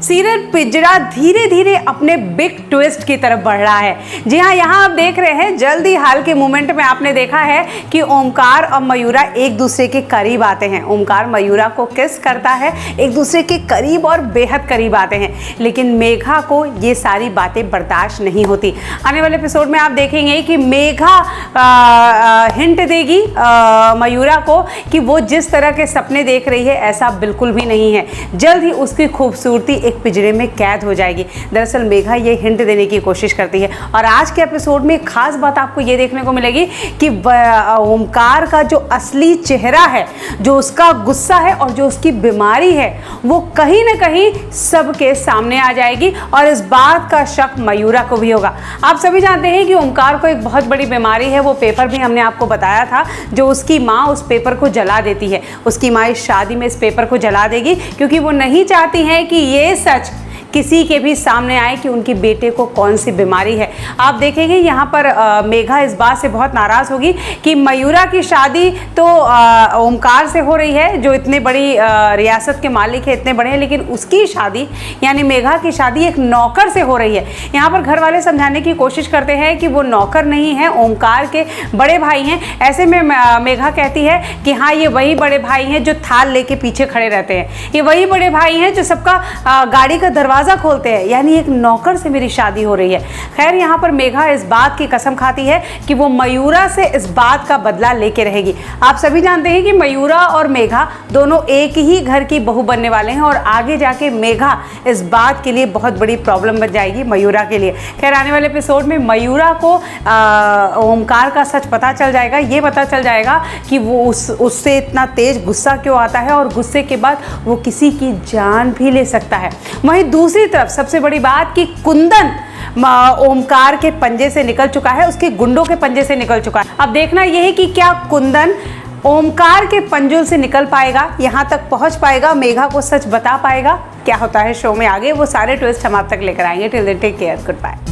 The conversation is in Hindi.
सीरियल पिंजरा धीरे धीरे अपने बिग ट्विस्ट की तरफ बढ़ रहा है। जी हाँ, यहाँ आप देख रहे हैं जल्दी हाल के मोमेंट में आपने देखा है कि ओमकार और मयूरा एक दूसरे के करीब आते हैं। ओमकार मयूरा को किस करता है, एक दूसरे के करीब और बेहद करीब आते हैं, लेकिन मेघा को ये सारी बातें बर्दाश्त नहीं होती। आने वाले एपिसोड में आप देखेंगे कि मेघा हिंट देगी मयूरा को कि वो जिस तरह के सपने देख रही है ऐसा बिल्कुल भी नहीं है। जल्द ही उसकी खूबसूरती एक पिंजरे में कैद हो जाएगी। दरअसल मेघा ये हिंट देने की कोशिश करती है और आज के एपिसोड में खास बात आपको ये देखने को मिलेगी कि ओमकार का जो असली चेहरा है, जो उसका गुस्सा है और जो उसकी बीमारी है, वो कहीं ना कहीं सबके सामने आ जाएगी और इस बात का शक मयूरा को भी होगा। आप सभी जानते हैं कि ओमकार को एक बहुत बड़ी बीमारी है। वो पेपर भी हमने आपको बताया था, जो उसकी माँ उस पेपर को जला देती है। उसकी माँ इस शादी में इस पेपर को जला देगी क्योंकि वो नहीं चाहती है कि ये सच किसी के भी सामने आए कि उनके बेटे को कौन सी बीमारी है। आप देखेंगे यहाँ पर मेघा इस बात से बहुत नाराज़ होगी कि मयूरा की शादी तो ओमकार से हो रही है, जो इतने बड़ी रियासत के मालिक है, इतने बड़े हैं, लेकिन उसकी शादी यानी मेघा की शादी एक नौकर से हो रही है। यहाँ पर घर वाले समझाने की कोशिश करते हैं कि वो नौकर नहीं है, ओमकार के बड़े भाई हैं। ऐसे में मेघा कहती है कि हाँ, ये वही बड़े भाई हैं जो थाल लेके पीछे खड़े रहते हैं, ये वही बड़े भाई हैं जो सबका गाड़ी का दरवाजा खोलते हैं, यानी एक नौकर से मेरी शादी हो रही है। खैर, यहाँ पर मेघा इस बात की कसम खाती है कि वो मयूरा से इस बात का बदला लेके रहेगी। आप सभी जानते हैं कि मयूरा और मेघा दोनों एक ही घर की बहू बनने वाले हैं और आगे जाके मेघा इस बात के लिए बहुत बड़ी प्रॉब्लम बन जाएगी मयूरा के लिए। खैर, आने वाले एपिसोड में मयूरा को ओमकार का सच पता चल जाएगा। ये पता चल जाएगा कि वो उससे इतना तेज गुस्सा क्यों आता है और गुस्से के बाद वो किसी की जान भी ले सकता है। वहीं दूसरी तरफ सबसे बड़ी बात कि कुंदन ओमकार के पंजे से निकल चुका है, उसके गुंडों के पंजे से निकल चुका है। अब देखना यह है कि क्या कुंदन ओमकार के पंजुल से निकल पाएगा, यहाँ तक पहुँच पाएगा, मेघा को सच बता पाएगा। क्या होता है शो में आगे, वो सारे ट्विस्ट हम आप तक लेकर आएंगे। Till then take care, good bye.